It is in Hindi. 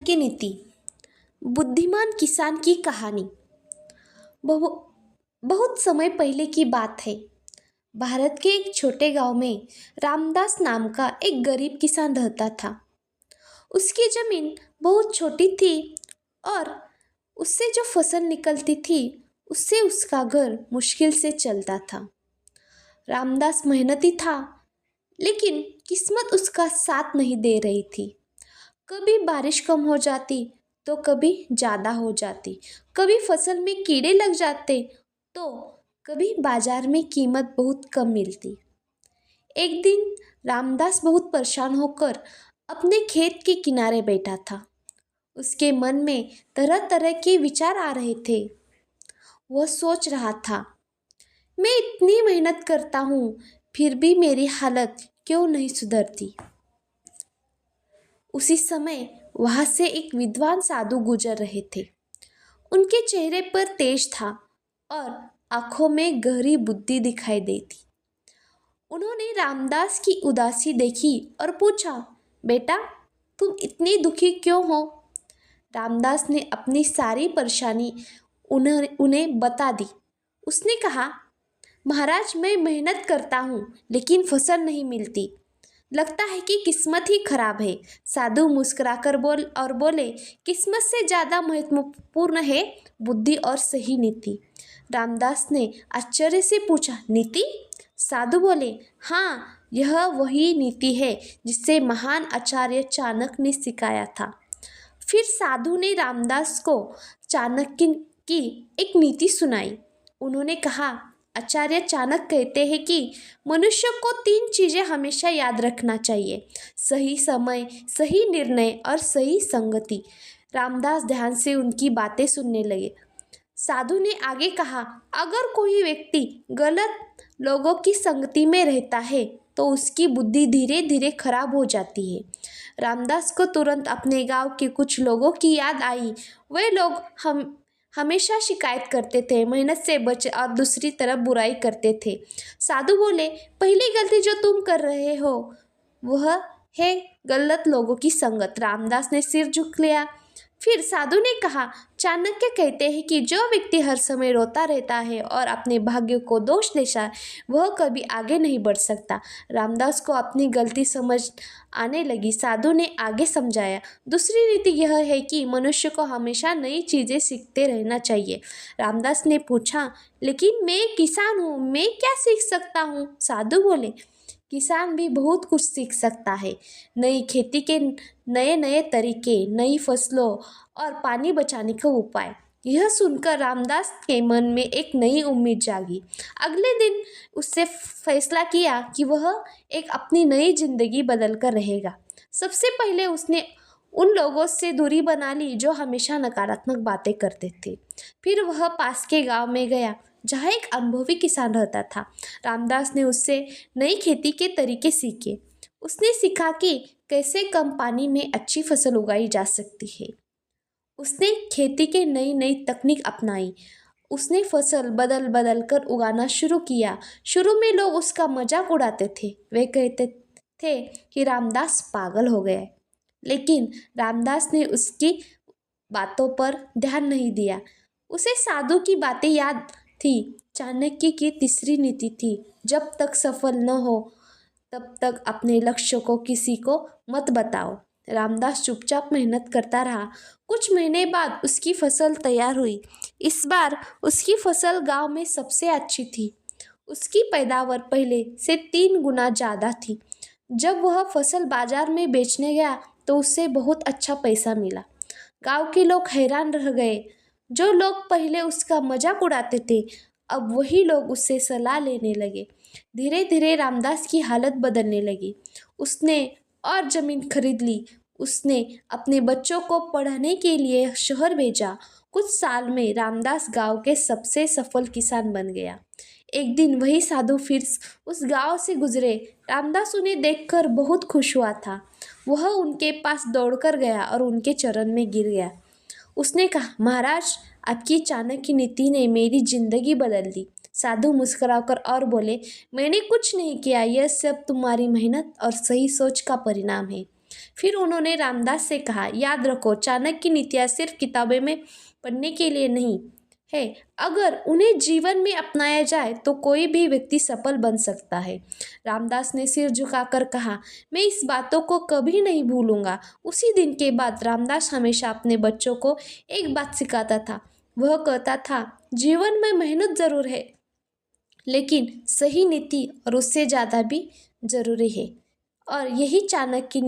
की नीति। बुद्धिमान किसान की कहानी। बहु बहुत समय पहले की बात है। भारत के एक छोटे गांव में रामदास नाम का एक गरीब किसान रहता था। उसकी जमीन बहुत छोटी थी और उससे जो फसल निकलती थी उससे उसका घर मुश्किल से चलता था। रामदास मेहनती था, लेकिन किस्मत उसका साथ नहीं दे रही थी। कभी बारिश कम हो जाती तो कभी ज़्यादा हो जाती, कभी फसल में कीड़े लग जाते तो कभी बाजार में कीमत बहुत कम मिलती। एक दिन रामदास बहुत परेशान होकर अपने खेत के किनारे बैठा था। उसके मन में तरह तरह के विचार आ रहे थे। वह सोच रहा था, मैं इतनी मेहनत करता हूँ, फिर भी मेरी हालत क्यों नहीं सुधरती। उसी समय वहां से एक विद्वान साधु गुजर रहे थे। उनके चेहरे पर तेज था और आंखों में गहरी बुद्धि दिखाई देती। उन्होंने रामदास की उदासी देखी और पूछा, बेटा, तुम इतनी दुखी क्यों हो? रामदास ने अपनी सारी परेशानी उन्हें बता दी। उसने कहा, महाराज, मैं मेहनत करता हूँ लेकिन फसल नहीं मिलती। लगता है कि किस्मत ही खराब है। साधु मुस्कुराकर बोले, किस्मत से ज़्यादा महत्वपूर्ण है बुद्धि और सही नीति। रामदास ने आश्चर्य से पूछा, नीति? साधु बोले, हाँ, यह वही नीति है जिसे महान आचार्य चाणक्य ने सिखाया था। फिर साधु ने रामदास को चाणक्य की एक नीति सुनाई। उन्होंने कहा, आचार्य चाणक्य कहते हैं कि मनुष्य को 3 चीज़ें हमेशा याद रखना चाहिए: सही समय, सही निर्णय और सही संगति। रामदास ध्यान से उनकी बातें सुनने लगे। साधु ने आगे कहा, अगर कोई व्यक्ति गलत लोगों की संगति में रहता है तो उसकी बुद्धि धीरे धीरे खराब हो जाती है। रामदास को तुरंत अपने गांव के कुछ लोगों की याद आई। वे लोग हमेशा शिकायत करते थे, मेहनत से बचे और दूसरी तरफ बुराई करते थे। साधु बोले, पहली गलती जो तुम कर रहे हो वह है गलत लोगों की संगत। रामदास ने सिर झुक लिया। फिर साधु ने कहा, चाणक्य कहते हैं कि जो व्यक्ति हर समय रोता रहता है और अपने भाग्य को दोष देता है वह कभी आगे नहीं बढ़ सकता। रामदास को अपनी गलती समझ आने लगी। साधु ने आगे समझाया, दूसरी रीति यह है कि मनुष्य को हमेशा नई चीज़ें सीखते रहना चाहिए। रामदास ने पूछा, लेकिन मैं किसान हूँ, मैं क्या सीख सकता हूँ? साधु बोले, किसान भी बहुत कुछ सीख सकता है। नई खेती के नए नए तरीके, नई फसलों और पानी बचाने का उपाय। यह सुनकर रामदास के मन में एक नई उम्मीद जागी। अगले दिन उसने फैसला किया कि वह एक अपनी नई जिंदगी बदल कर रहेगा। सबसे पहले उसने उन लोगों से दूरी बना ली जो हमेशा नकारात्मक बातें करते थे। फिर वह पास के गांव में गया जहाँ एक अनुभवी किसान रहता था। रामदास ने उससे नई खेती के तरीके सीखे। उसने सीखा कि कैसे कम पानी में अच्छी फसल उगाई जा सकती है। उसने खेती के नई नई तकनीक अपनाई। उसने फसल बदल बदल कर उगाना शुरू किया। शुरू में लोग उसका मजाक उड़ाते थे। वे कहते थे कि रामदास पागल हो गए, लेकिन रामदास ने उसकी बातों पर ध्यान नहीं दिया। उसे साधु की बातें याद थी। चाणक्य की तीसरी नीति थी, जब तक सफल न हो तब तक अपने लक्ष्य को किसी को मत बताओ। रामदास चुपचाप मेहनत करता रहा। कुछ महीने बाद उसकी फसल तैयार हुई। इस बार उसकी फसल गांव में सबसे अच्छी थी। उसकी पैदावार पहले से 3 गुना ज़्यादा थी। जब वह फसल बाजार में बेचने गया तो उससे बहुत अच्छा पैसा मिला। गांव के लोग हैरान रह गए। जो लोग पहले उसका मजाक उड़ाते थे, अब वही लोग उससे सलाह लेने लगे। धीरे धीरे रामदास की हालत बदलने लगी। उसने और ज़मीन खरीद ली। उसने अपने बच्चों को पढ़ाने के लिए शहर भेजा। कुछ साल में रामदास गांव के सबसे सफल किसान बन गया। एक दिन वही साधु फिर उस गांव से गुजरे। रामदास उन्हें देखकर बहुत खुश हुआ था। वह उनके पास दौड़कर गया और उनके चरण में गिर गया। उसने कहा, महाराज, आपकी चाणक्य नीति ने मेरी जिंदगी बदल दी। साधु मुस्कुराकर और बोले, मैंने कुछ नहीं किया, यह सब तुम्हारी मेहनत और सही सोच का परिणाम है। फिर उन्होंने रामदास से कहा, याद रखो, चाणक्य की नीतियाँ सिर्फ किताबें में पढ़ने के लिए नहीं है, अगर उन्हें जीवन में अपनाया जाए तो कोई भी व्यक्ति सफल बन सकता है। रामदास ने सिर झुकाकर कहा, मैं इस बातों को कभी नहीं भूलूंगा। उसी दिन के बाद रामदास हमेशा अपने बच्चों को एक बात सिखाता था। वह कहता था, जीवन में मेहनत जरूर है, लेकिन सही नीति और उससे ज़्यादा भी जरूरी है। और यही चाणक्य की